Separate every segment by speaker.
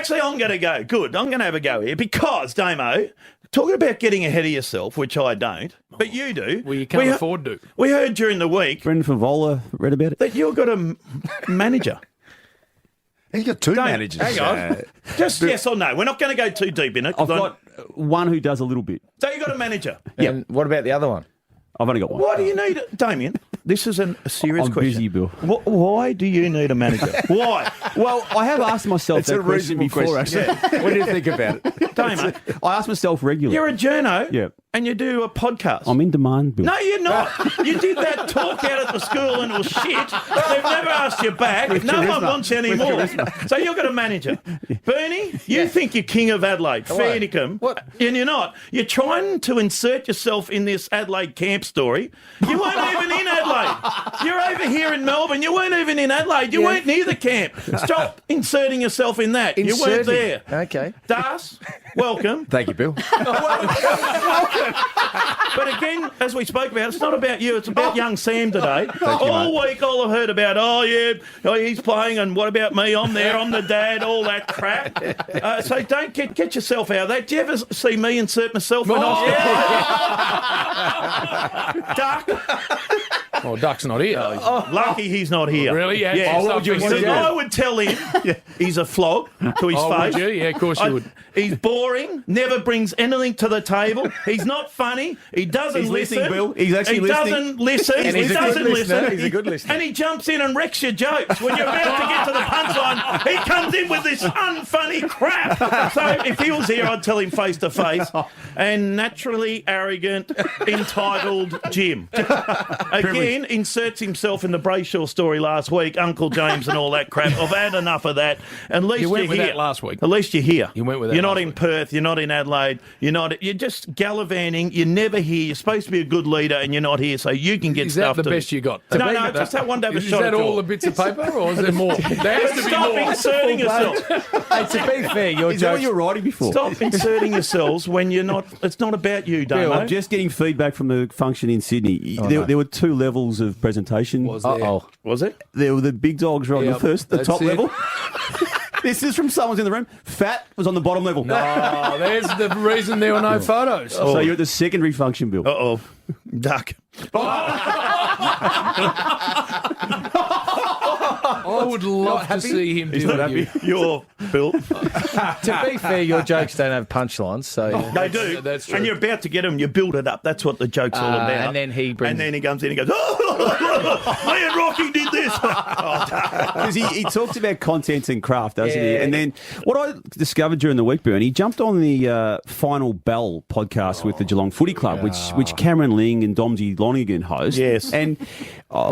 Speaker 1: Actually, I'm going to go. Good. I'm going to have a go here because, Damo, talking about getting ahead of yourself, which I don't, but you do.
Speaker 2: Well, you can't afford to.
Speaker 1: We heard during the week
Speaker 3: Brendan Favola read about it.
Speaker 1: that you've got a manager.
Speaker 4: He's got two managers.
Speaker 1: Hang on. Just yes or no. We're not going to go too deep in it.
Speaker 3: I've got one who does a little bit.
Speaker 1: So you got a manager.
Speaker 5: And what about the other one?
Speaker 3: I've only got one.
Speaker 1: Why do you need it? Damien, this is a serious
Speaker 3: I'm
Speaker 1: question.
Speaker 3: busy, Bill.
Speaker 1: Why do you need a manager? Why?
Speaker 3: Well, I have asked myself
Speaker 4: It's
Speaker 3: that
Speaker 4: a
Speaker 3: question
Speaker 4: reasonable
Speaker 3: before,
Speaker 4: question.
Speaker 3: actually.
Speaker 5: What do you think about it?
Speaker 1: Damo,
Speaker 3: I ask myself regularly.
Speaker 1: you're a journo
Speaker 3: Yeah.
Speaker 1: and you do a podcast.
Speaker 3: I'm in demand, Bill.
Speaker 1: No, you're not. You did that talk out at the school and it was shit. They've never asked you back. No one wants you anymore. So you've got a manager. Bernie, you think you're king of Adelaide. Fair dinkum.
Speaker 5: What?
Speaker 1: And you're not. You're trying to insert yourself in this Adelaide camp story. You weren't even in Adelaide. You're over here in Melbourne. You weren't even in Adelaide. You weren't near the camp. Stop inserting yourself in that. You weren't there.
Speaker 5: Okay.
Speaker 1: Das, welcome.
Speaker 5: Thank you, Bill.
Speaker 1: But again, as we spoke about, it's not about you. It's about young Sam today. All week, all I've heard about, he's playing, and what about me? I'm there. I'm the dad. All that crap. So don't get yourself out of that. Do you ever see me insert myself when Duck?
Speaker 2: Oh, Duck's not here.
Speaker 1: Lucky he's not here.
Speaker 2: Really? Yeah.
Speaker 1: Yeah.
Speaker 2: Oh, what would you
Speaker 1: So
Speaker 2: do?
Speaker 1: I would tell him he's a flog to his
Speaker 2: Oh,
Speaker 1: face.
Speaker 2: would you? Yeah, of course you would.
Speaker 1: He's boring, never brings anything to the table. He's not funny. He doesn't
Speaker 3: He's
Speaker 1: listen.
Speaker 3: listening, Bill. He's actually
Speaker 1: he
Speaker 3: listening.
Speaker 1: doesn't listen.
Speaker 5: And
Speaker 1: he
Speaker 5: he's a good
Speaker 1: doesn't
Speaker 5: listener.
Speaker 1: listen.
Speaker 5: He's a good listener.
Speaker 1: And he jumps in and wrecks your jokes. When you're about to get to the punchline, he comes in with this unfunny crap. So if he was here, I'd tell him face to face. And naturally arrogant, entitled Jim. Again, inserts himself in the Brayshaw story last week, Uncle James and all that crap. I've had enough of that. At least
Speaker 2: You went
Speaker 1: you're
Speaker 2: with
Speaker 1: here.
Speaker 2: that last week.
Speaker 1: At least you're here.
Speaker 2: You went with that
Speaker 1: You're not
Speaker 2: last
Speaker 1: in
Speaker 2: week.
Speaker 1: Perth. You're not in Adelaide. You're just gallivanting. You're never here. You're supposed to be a good leader, and you're not here, so you can get
Speaker 2: Is that
Speaker 1: stuff
Speaker 2: the
Speaker 1: to...
Speaker 2: best you got?
Speaker 1: No, just that one to have a
Speaker 2: Is
Speaker 1: shot
Speaker 2: that
Speaker 1: at
Speaker 2: all
Speaker 1: you.
Speaker 2: the bits of paper, or is there more? There has to be
Speaker 1: Stop
Speaker 2: more.
Speaker 1: inserting yourself.
Speaker 5: Hey, to be fair, your
Speaker 3: Is that what
Speaker 5: jokes...
Speaker 3: you were writing before?
Speaker 1: Stop inserting yourselves when you're not... It's not about you,
Speaker 3: Bill,
Speaker 1: Damo.
Speaker 3: I'm just getting feedback from the function in Sydney. There were two levels of presentation.
Speaker 5: Uh-oh.
Speaker 1: Was it?
Speaker 3: There were the big dogs were on
Speaker 2: Yep,
Speaker 3: the
Speaker 2: that's
Speaker 3: top
Speaker 2: it.
Speaker 3: level. This is from someone's in the room. Fat was on the bottom level.
Speaker 2: Oh, there's the reason there were no photos.
Speaker 3: So you're at the secondary function, Bill.
Speaker 1: Uh-oh. Duck.
Speaker 2: I would love to see him do
Speaker 3: not
Speaker 2: you.
Speaker 1: You're built.
Speaker 5: To be fair, your jokes don't have punchlines, so...
Speaker 1: They do.
Speaker 2: That's true.
Speaker 1: And you're about to get them. You build it up. That's what the joke's all about.
Speaker 5: and then he brings...
Speaker 1: And then he comes in and goes, oh, me and Rocky did this.
Speaker 3: Because he talks about content and craft, doesn't he?
Speaker 5: Yeah.
Speaker 3: And then what I discovered during the week, Bernie, he jumped on the Final Bell podcast with the Geelong Footy Club, which Cameron Ling and Domsy Lonigan host.
Speaker 1: Yes.
Speaker 3: And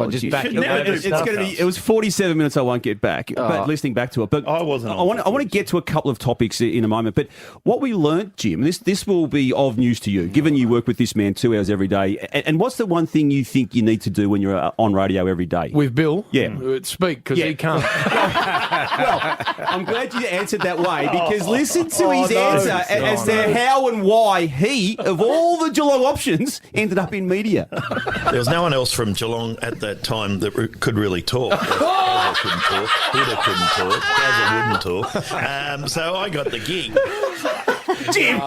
Speaker 5: just
Speaker 3: gee,
Speaker 5: back
Speaker 1: Should never do
Speaker 3: it's going to be. It was 47 minutes. I won't get back, but listening back to it. But
Speaker 1: I wasn't on
Speaker 3: I want to get to a couple of topics in a moment. But what we learnt, Jim, this will be of news to you, given you work with this man 2 hours every day. And what's the one thing you think you need to do when you're on radio every day?
Speaker 2: With Bill?
Speaker 3: Yeah.
Speaker 2: Speak, because he can't.
Speaker 3: Well, I'm glad you answered that way because listen to his answer as to how and why he, of all the Geelong options, ended up in media.
Speaker 6: There was no one else from Geelong at that time that could really talk. Gazza couldn't talk. Huda couldn't talk. Gazza wouldn't talk. So I got the gig.
Speaker 1: Jim.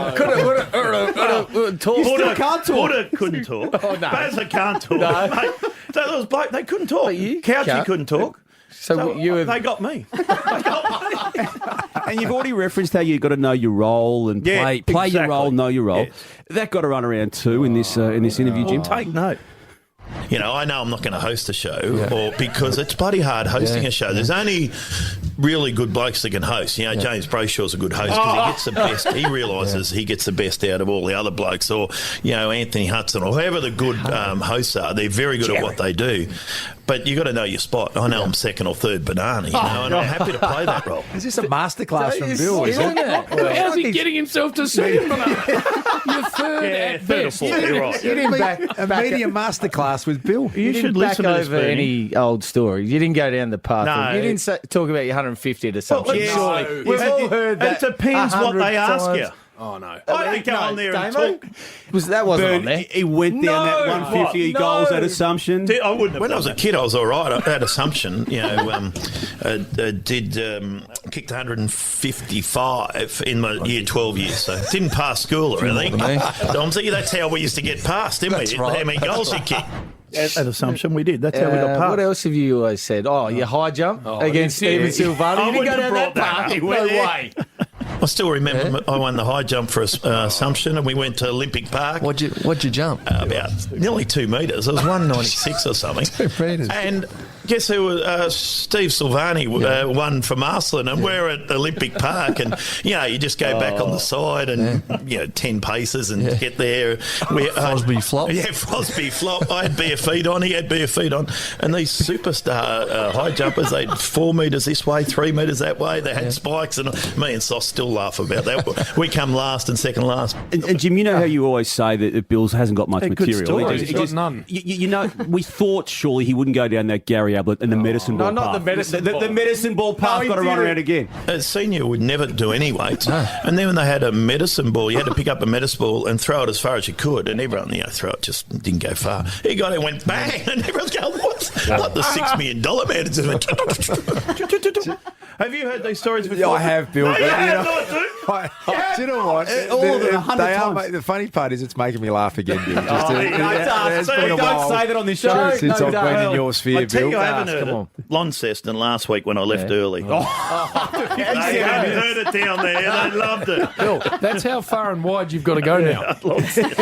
Speaker 5: talk.
Speaker 3: You still can't talk.
Speaker 1: Huda couldn't talk.
Speaker 5: no.
Speaker 1: Bazza can't talk. Mate, so there was bloke, they couldn't talk.
Speaker 5: you
Speaker 1: Couchy
Speaker 5: can't.
Speaker 1: couldn't talk.
Speaker 5: So you have...
Speaker 1: They got me.
Speaker 3: And you've already referenced how you've got to know your role and
Speaker 1: Yeah,
Speaker 3: play your
Speaker 1: exactly.
Speaker 3: role, know your role.
Speaker 1: Yes.
Speaker 3: That got to run around too in this interview, Jim.
Speaker 1: Take note.
Speaker 6: You know, I know I'm not going to host a show or because it's bloody hard hosting a show. There's only really good blokes that can host. You know, James Brayshaw's a good host because he gets the best. He realises he gets the best out of all the other blokes. Or, you know, Anthony Hudson or whoever the good hosts are. They're very good at what they do. But you got to know your spot. I know I'm second or third banana, you know, and I'm happy to play that role.
Speaker 4: Is this a masterclass from Bill?
Speaker 5: Isn't it?
Speaker 2: How's he getting himself to second? You're third at
Speaker 1: third or
Speaker 2: best.
Speaker 1: fourth. You're right.
Speaker 5: You didn't back...
Speaker 4: A media masterclass with Bill.
Speaker 1: You
Speaker 5: didn't
Speaker 1: should
Speaker 5: back
Speaker 1: listen to this,
Speaker 5: over
Speaker 1: Bernie.
Speaker 5: any old stories. You didn't go down the path.
Speaker 1: No.
Speaker 5: You didn't talk about your 150 to something.
Speaker 1: Well,
Speaker 5: Surely.
Speaker 1: We've
Speaker 5: all heard that.
Speaker 1: It depends what
Speaker 5: 100
Speaker 1: they ask
Speaker 5: times.
Speaker 1: you.
Speaker 2: Oh, no.
Speaker 1: I don't go on there and
Speaker 5: Damo?
Speaker 1: talk.
Speaker 5: That wasn't on there.
Speaker 3: He went down that 150
Speaker 5: What?
Speaker 3: goals
Speaker 5: No.
Speaker 3: at Assumption.
Speaker 1: I wouldn't have
Speaker 6: When I
Speaker 1: done
Speaker 6: was a
Speaker 1: that.
Speaker 6: kid, I was all right. I had Assumption, kicked 155 in my year 12 years, so didn't pass school or anything. Domsy, that's how we used to get past, didn't we? How many goals you kicked.
Speaker 1: At Assumption, we did. That's how we got past.
Speaker 5: What else have you always said? Oh, your high jump against
Speaker 2: yeah.
Speaker 5: Stephen Silvani.
Speaker 1: I
Speaker 5: You didn't
Speaker 1: wouldn't
Speaker 5: go
Speaker 1: have
Speaker 5: down that
Speaker 1: brought that
Speaker 5: path.
Speaker 1: up.
Speaker 5: No way.
Speaker 6: I still remember I won the high jump for Assumption, and we went to Olympic Park.
Speaker 7: What'd you jump?
Speaker 6: About nearly 2 metres. It was 196 or something.
Speaker 7: 2 metres.
Speaker 6: And guess who? Steve Silvani won for Marsland, and we're at Olympic Park, and you just go back on the side and 10 paces and get there.
Speaker 7: Frosby flop.
Speaker 6: Yeah, Frosby flop. I had bare feet on. He had bare feet on, and these superstar high jumpers, they'd 4 metres this way, 3 metres that way. They had spikes, and me and Sauce still laugh about that. We come last and second last.
Speaker 3: And Jim, you know how you always say that Bills hasn't got much
Speaker 1: Good
Speaker 3: material.
Speaker 1: story.
Speaker 2: He's got none.
Speaker 3: You know, we thought surely he wouldn't go down that Gary Ablett and the medicine ball
Speaker 5: not
Speaker 3: path.
Speaker 5: the medicine ball.
Speaker 3: The medicine ball path
Speaker 5: he
Speaker 3: got to run
Speaker 5: did it.
Speaker 3: around again.
Speaker 6: A senior would never do any weights. And then when they had a medicine ball, you had to pick up a medicine ball and throw it as far as you could. And everyone, throw it just didn't go far. He got it and went bang. And everyone's going, what? Like the $6 million man. It just went
Speaker 1: Have you heard these stories before?
Speaker 4: Yeah, I have, Bill.
Speaker 1: No,
Speaker 4: but,
Speaker 1: you
Speaker 4: you
Speaker 1: have
Speaker 4: know,
Speaker 1: not, dude.
Speaker 4: do you know what?
Speaker 3: All of them 100
Speaker 4: They are,
Speaker 3: times.
Speaker 4: the funny part is it's making me laugh again, Bill. Just
Speaker 1: Oh,
Speaker 4: it has
Speaker 1: don't
Speaker 4: been a while
Speaker 3: say that on this show.
Speaker 4: since
Speaker 5: No,
Speaker 4: I've been in
Speaker 5: don't.
Speaker 4: your sphere,
Speaker 1: I tell
Speaker 4: Bill.
Speaker 1: you, I haven't
Speaker 5: come
Speaker 1: heard
Speaker 5: on.
Speaker 1: it. Launceston last week when I left early. They hadn't heard it down there. They loved it.
Speaker 2: Bill, that's how far and wide you've got to go now.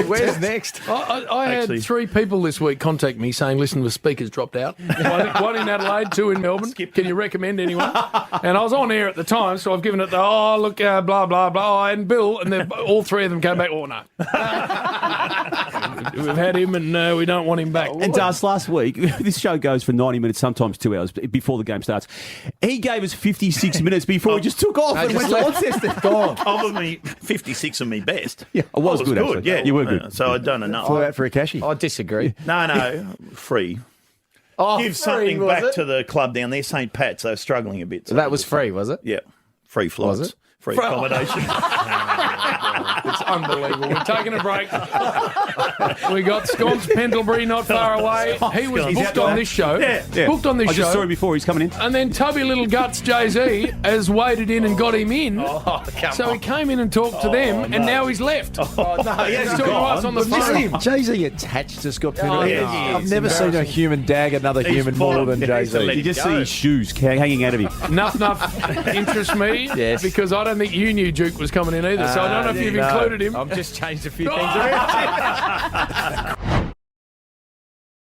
Speaker 5: Where's next?
Speaker 2: I had
Speaker 1: Actually.
Speaker 2: 3 people this week contact me saying, listen, the speaker's dropped out. One in Adelaide, 2 in Melbourne. Can you recommend anyone? And I was on air at the time, so I've given it the, blah, blah, blah, and Bill, and then all 3 of them came back, no. We've had him and we don't want him back.
Speaker 3: And Daz, last week, this show goes for 90 minutes, sometimes 2 hours before the game starts. He gave us 56 minutes before he just took off and went to Launceston.
Speaker 5: Gone.
Speaker 1: Of me, 56 of me best.
Speaker 3: Yeah, I was good, actually.
Speaker 1: Yeah,
Speaker 3: You were good.
Speaker 1: So I'd done enough.
Speaker 4: Flew out for a cashy.
Speaker 5: I disagree.
Speaker 1: No, free.
Speaker 5: Oh,
Speaker 1: Give
Speaker 5: free,
Speaker 1: something
Speaker 5: was
Speaker 1: back
Speaker 5: it?
Speaker 1: to the club down there, St. Pat's. They were struggling a bit. So
Speaker 5: That was free, was it?
Speaker 1: Yeah, free flights.
Speaker 5: Was it?
Speaker 1: Free accommodation.
Speaker 2: It's unbelievable. We're taking a break. We got Sconce Pendlebury not far away. He was
Speaker 1: He's
Speaker 2: booked
Speaker 1: out
Speaker 2: on
Speaker 1: there.
Speaker 2: this show.
Speaker 1: Yeah.
Speaker 2: Booked on this
Speaker 3: I just saw
Speaker 2: show.
Speaker 3: him before he's coming in.
Speaker 2: And then Tubby Little Guts Jay-Z has waded in and got him in. So he came in and talked to them, and now he's left.
Speaker 5: No,
Speaker 2: He's talking to us on the phone.
Speaker 4: Jay-Z attached to Scott
Speaker 5: Oh,
Speaker 4: Penalty.
Speaker 5: yeah,
Speaker 4: I've
Speaker 5: it's
Speaker 4: never seen a human dag another human more
Speaker 1: bottom.
Speaker 4: than
Speaker 1: Yeah, he's a
Speaker 4: Jay-Z.
Speaker 1: legend.
Speaker 3: You just see his shoes hanging out of him.
Speaker 2: Nuff interests me
Speaker 5: Yes.
Speaker 2: because I don't think you knew Duke was coming in either. So I don't know if you've included him.
Speaker 5: I've just changed a few things around.